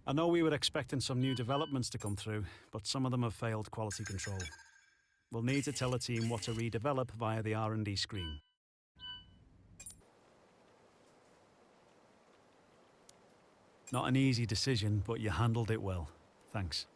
I know we were expecting some new developments to come through, but some of them have failed quality control. We'll need to tell the team what to redevelop via the R&D screen. Not an easy decision, but you handled it well. Thanks.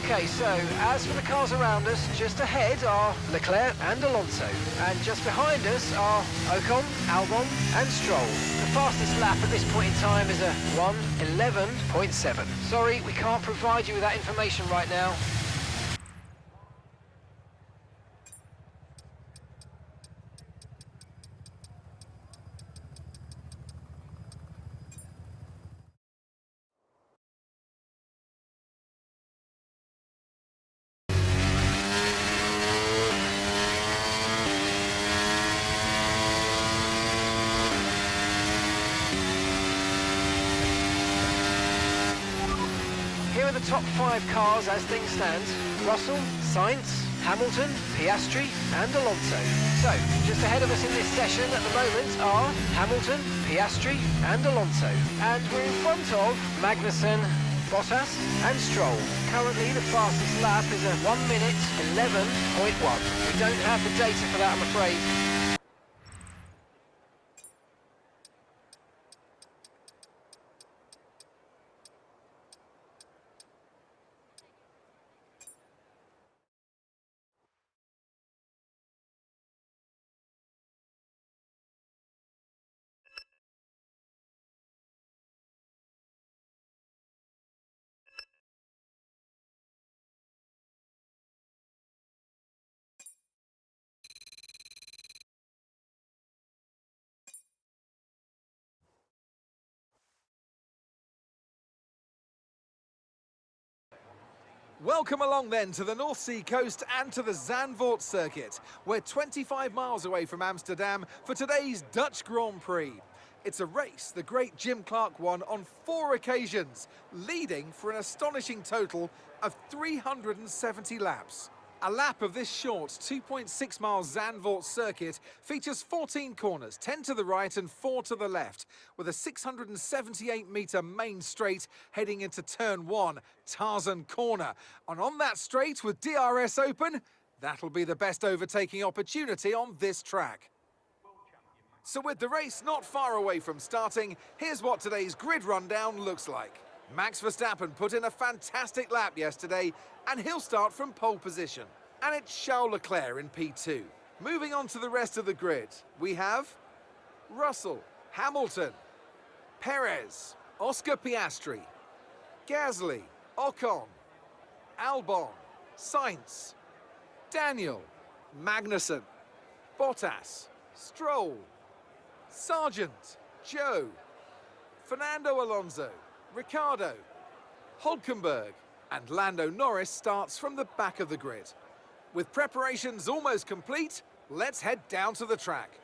Okay, so as for the cars around us, just ahead are Leclerc and Alonso, and just behind us are Ocon, Albon and Stroll. The fastest lap at this point in time is a 1:11.7. Sorry, we can't provide you with that information right now. Here are the top 5 cars as things stand. Russell, Sainz, Hamilton, Piastri and Alonso. So, just ahead of us in this session at the moment are Hamilton, Piastri and Alonso. And we're in front of Magnussen, Bottas and Stroll. Currently the fastest lap is a 1:11.1. We don't have the data for that, I'm afraid. Welcome along then to the North Sea coast and to the Zandvoort circuit. We're 25 miles away from Amsterdam for today's Dutch Grand Prix. It's a race the great Jim Clark won on 4 occasions, leading for an astonishing total of 370 laps. A lap of this short 2.6 mile Zandvoort circuit features 14 corners, 10 to the right and 4 to the left, with a 678 metre main straight heading into turn 1, Tarzan Corner. And on that straight with DRS open, that'll be the best overtaking opportunity on this track. So with the race not far away from starting, here's what today's grid rundown looks like. Max Verstappen put in a fantastic lap yesterday, and he'll start from pole position. And it's Charles Leclerc in P2. Moving on to the rest of the grid, we have Russell, Hamilton, Perez, Oscar Piastri, Gasly, Ocon, Albon, Sainz, Daniel, Magnussen, Bottas, Stroll, Sargent, Joe, Fernando Alonso, Ricciardo, Hulkenberg, and Lando Norris starts from the back of the grid. With preparations almost complete, let's head down to the track.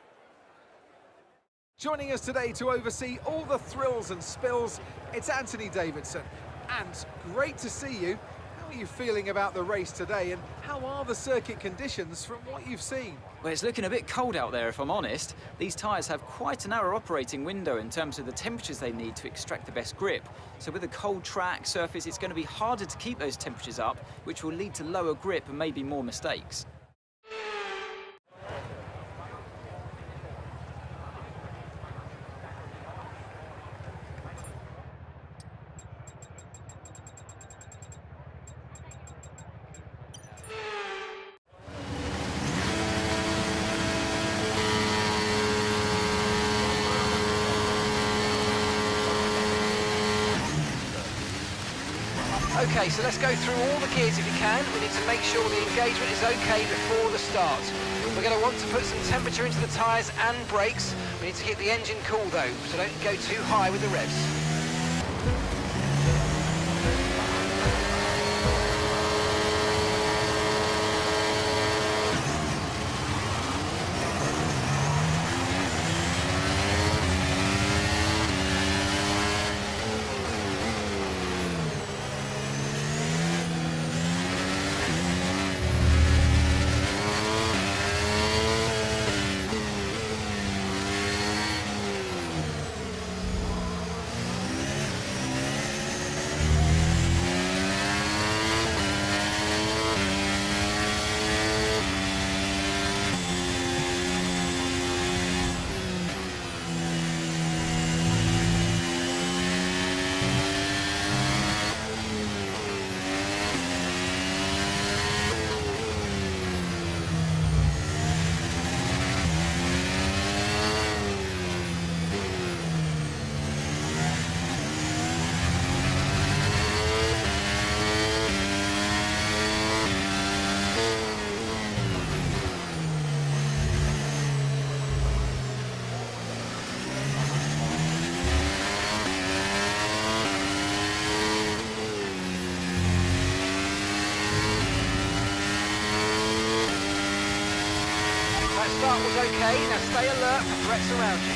Joining us today to oversee all the thrills and spills, it's Anthony Davidson. And great to see you. How are you feeling about the race today, and how are the circuit conditions from what you've seen? Well, it's looking a bit cold out there, if I'm honest. These tyres have quite a narrow operating window in terms of the temperatures they need to extract the best grip. So with a cold track surface, it's going to be harder to keep those temperatures up, which will lead to lower grip and maybe more mistakes. Okay, so let's go through all the gears if you can. We need to make sure the engagement is okay before the start. We're going to want to put some temperature into the tyres and brakes. We need to keep the engine cool though, so don't go too high with the revs. Start was okay, now stay alert for threats around you.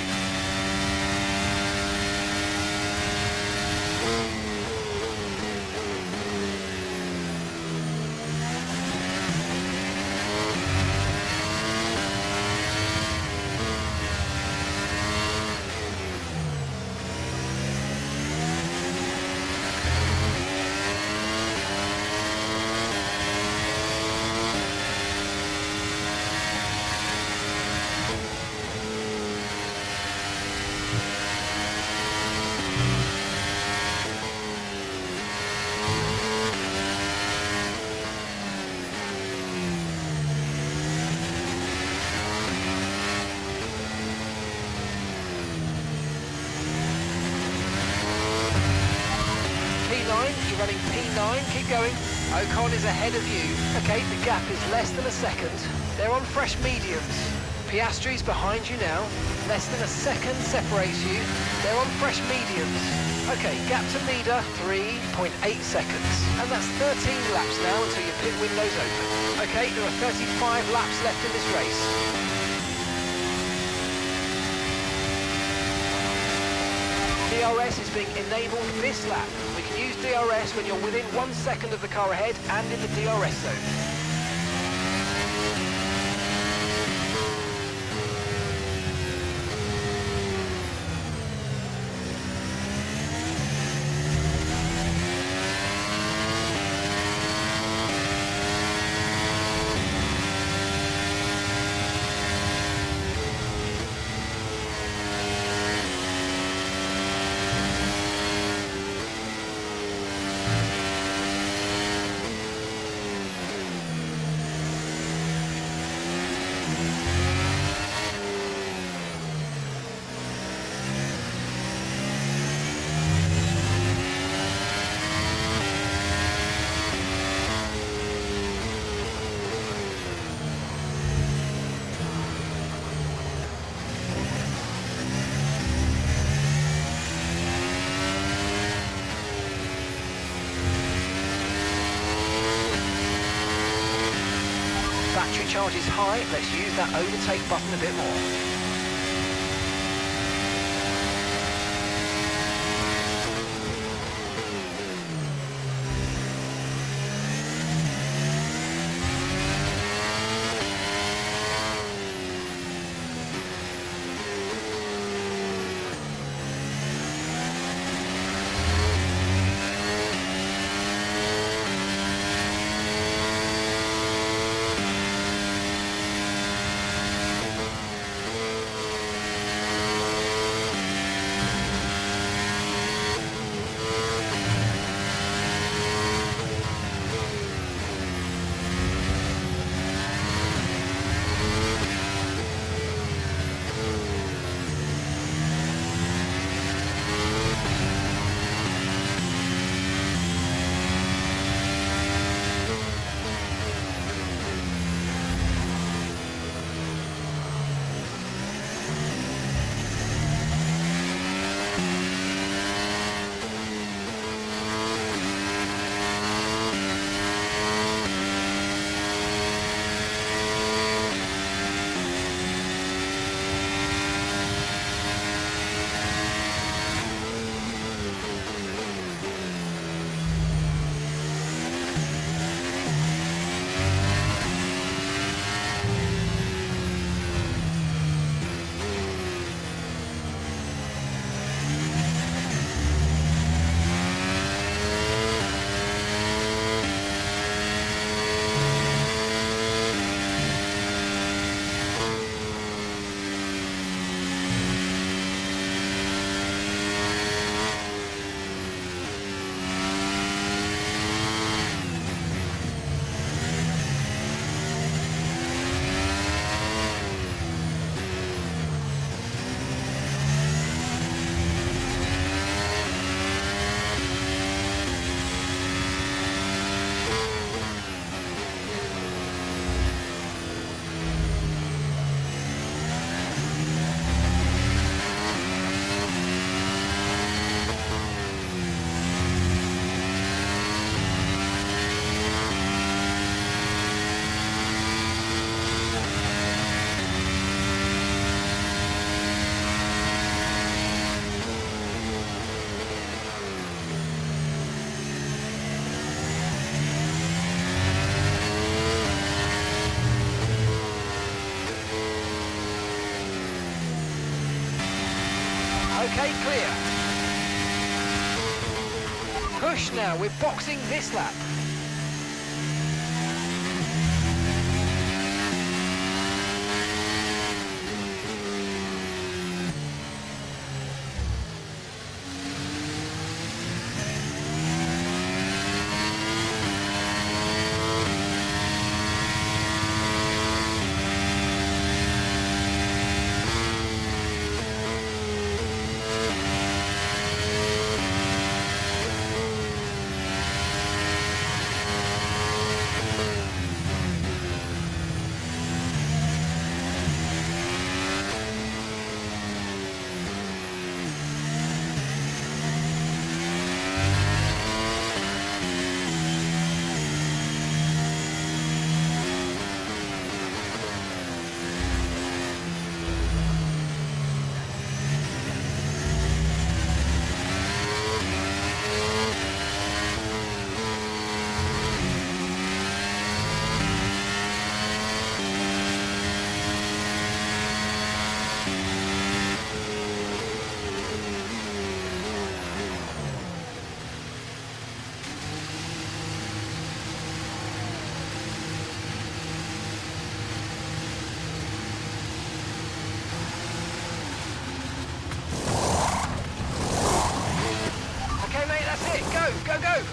You're running P9, keep going. Ocon is ahead of you. Okay, the gap is less than a second. They're on fresh mediums. Piastri's behind you now. Less than a second separates you. They're on fresh mediums. Okay, gap to leader, 3.8 seconds. And that's 13 laps now until your pit window's open. Okay, there are 35 laps left in this race. DRS is being enabled this lap. We can use DRS when you're within 1 second of the car ahead and in the DRS zone. charge is high, let's use that overtake button a bit more. Okay, clear. Push now, we're boxing this lap.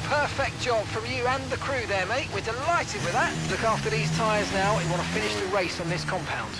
Perfect job from you and the crew there, mate. We're delighted with that. Look after these tyres now. We want to finish the race on this compound.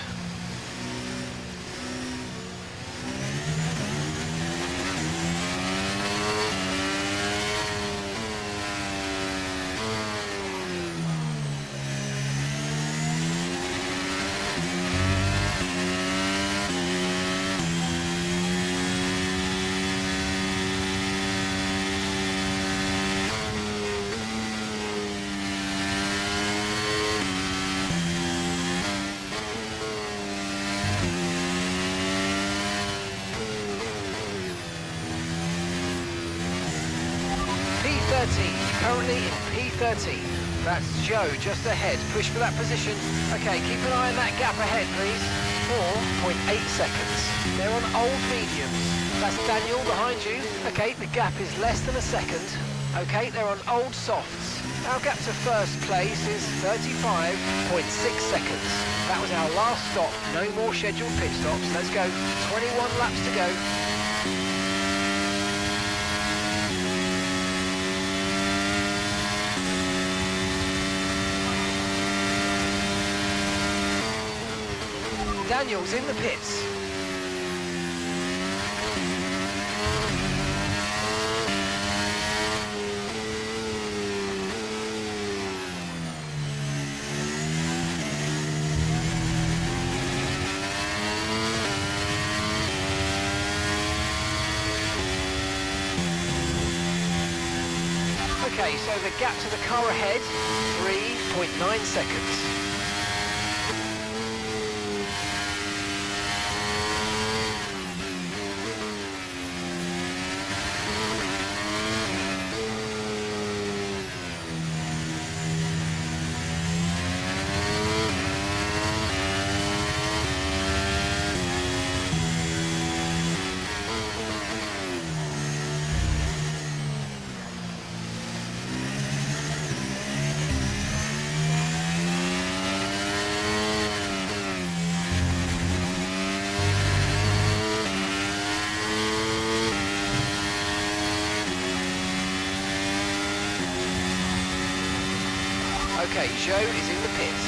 currently in P13. That's Joe just ahead. Push for that position. Okay, keep an eye on that gap ahead, please. 4.8 seconds. They're on old mediums. That's Daniel behind you. Okay, the gap is less than a second. Okay, they're on old softs. Our gap to first place is 35.6 seconds. That was our last stop. No more scheduled pit stops. Let's go. 21 laps to go. Daniel's in the pits. Okay, so the gap to the car ahead, 3.9 seconds. Okay, Joe is in the pits.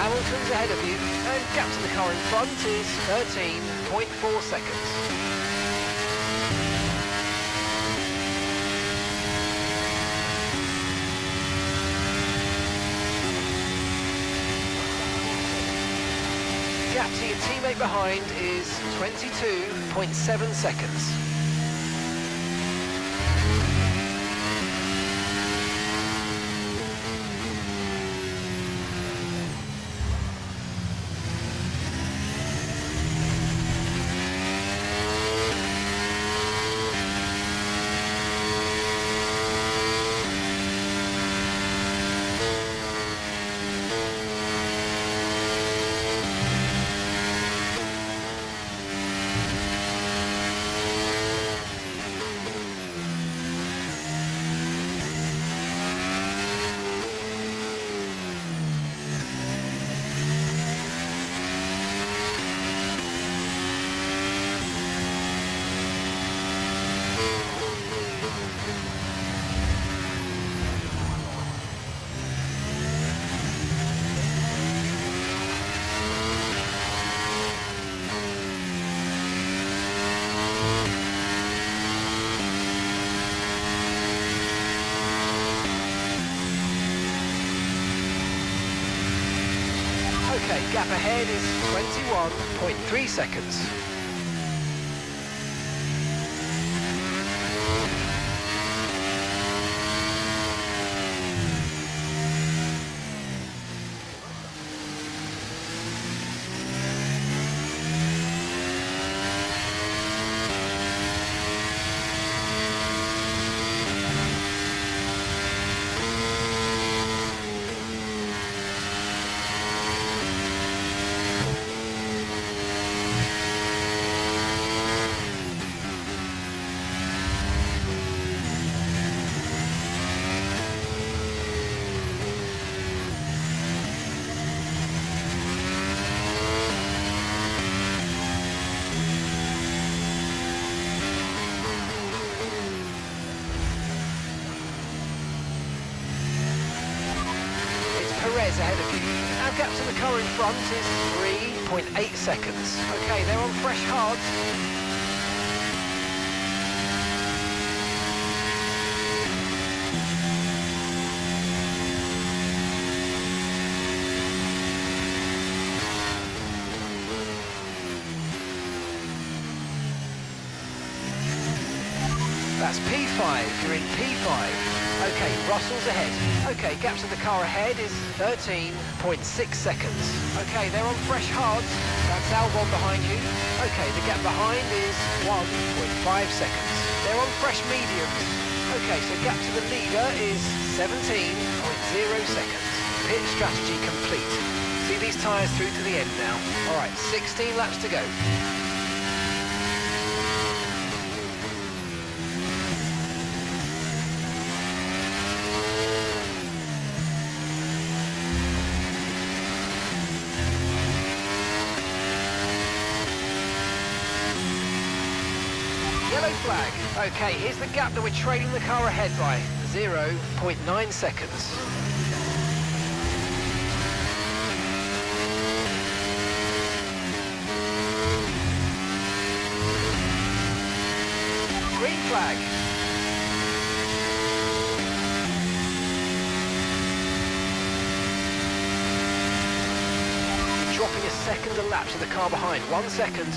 Hamilton's ahead of you, and gap to the car in front is 13.4 seconds. Gap to your teammate behind is 22.7 seconds. Okay, gap ahead is 21.3 seconds. tyres ahead of you. Our gap to the car in front is 3.8 seconds. Okay, they're on fresh hards. That's P5, you're in P5. Okay, Russell's ahead. Okay, gap to the car ahead is 13.6 seconds. Okay, they're on fresh hards. That's Albon behind you. Okay, the gap behind is 1.5 seconds. They're on fresh mediums. Okay, so gap to the leader is 17.0 seconds. Pit strategy complete. See these tyres through to the end now. All right, 16 laps to go. Yellow flag. Okay, here's the gap that we're trailing the car ahead by. 0.9 seconds. Green flag. You're dropping a second a lap to the car behind. 1 second.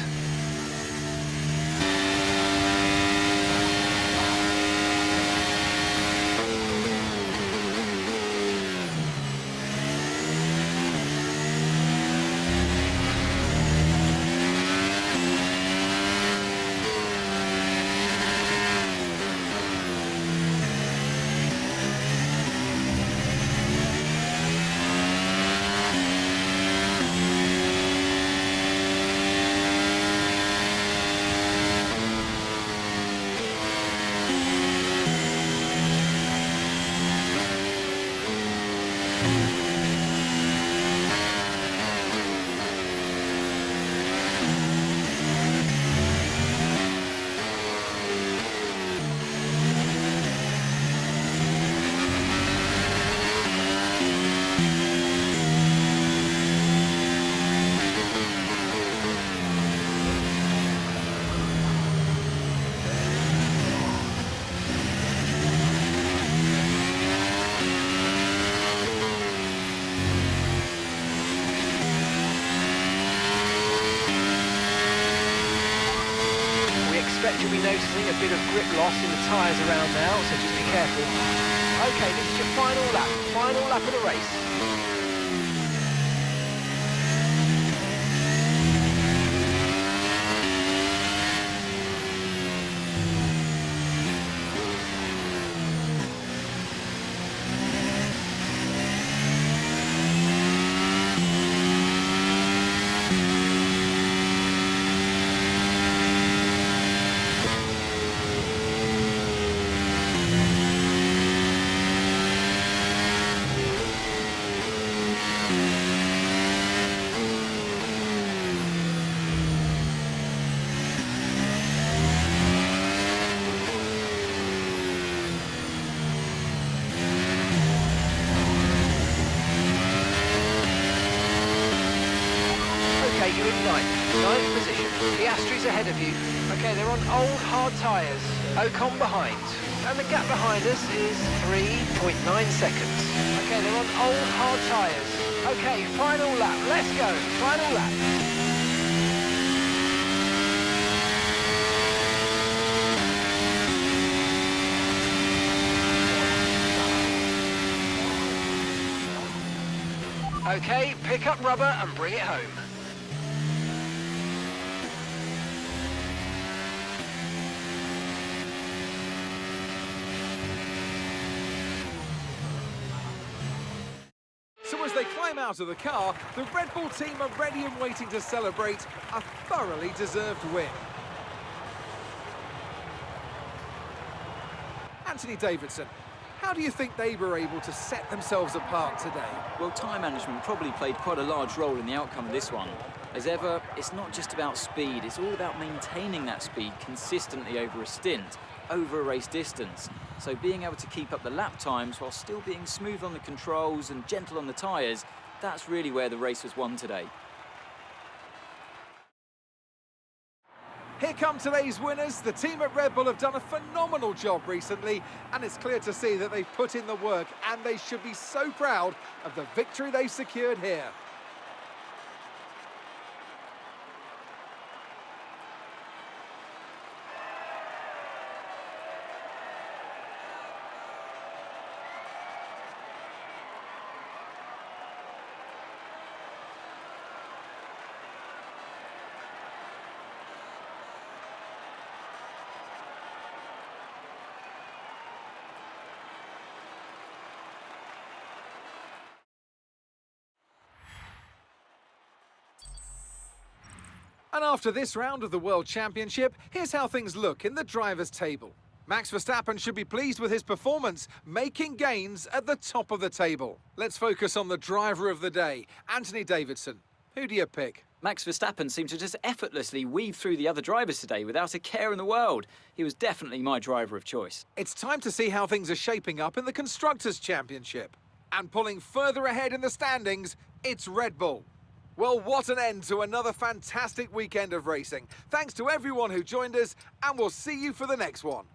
You'll be noticing a bit of grip loss in the tyres around now, so just be careful. Okay, this is your final lap of the race. Okay, you're in ninth position. Piastri's ahead of you. Okay, they're on old hard tyres. Ocon behind. And the gap behind us is 3.9 seconds. Okay, they're on old hard tyres. Okay, final lap. Let's go. Final lap. Okay, pick up rubber and bring it home. So as they climb out of the car, the Red Bull team are ready and waiting to celebrate a thoroughly deserved win. Anthony Davidson, how do you think they were able to set themselves apart today? Well, time management probably played quite a large role in the outcome of this one. As ever, it's not just about speed, it's all about maintaining that speed consistently over a stint. over a race distance. So being able to keep up the lap times while still being smooth on the controls and gentle on the tyres, that's really where the race was won today. Here come today's winners. The team at Red Bull have done a phenomenal job recently, and it's clear to see that they've put in the work, and they should be so proud of the victory they've secured here. And after this round of the World Championship, here's how things look in the drivers' table. Max Verstappen should be pleased with his performance, making gains at the top of the table. Let's focus on the driver of the day, Anthony Davidson. Who do you pick? Max Verstappen seemed to just effortlessly weave through the other drivers today without a care in the world. He was definitely my driver of choice. It's time to see how things are shaping up in the Constructors' Championship. And pulling further ahead in the standings, it's Red Bull. Well, what an end to another fantastic weekend of racing. Thanks to everyone who joined us, and we'll see you for the next one.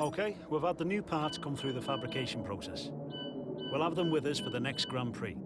Okay, we've had the new parts come through the fabrication process. We'll have them with us for the next Grand Prix.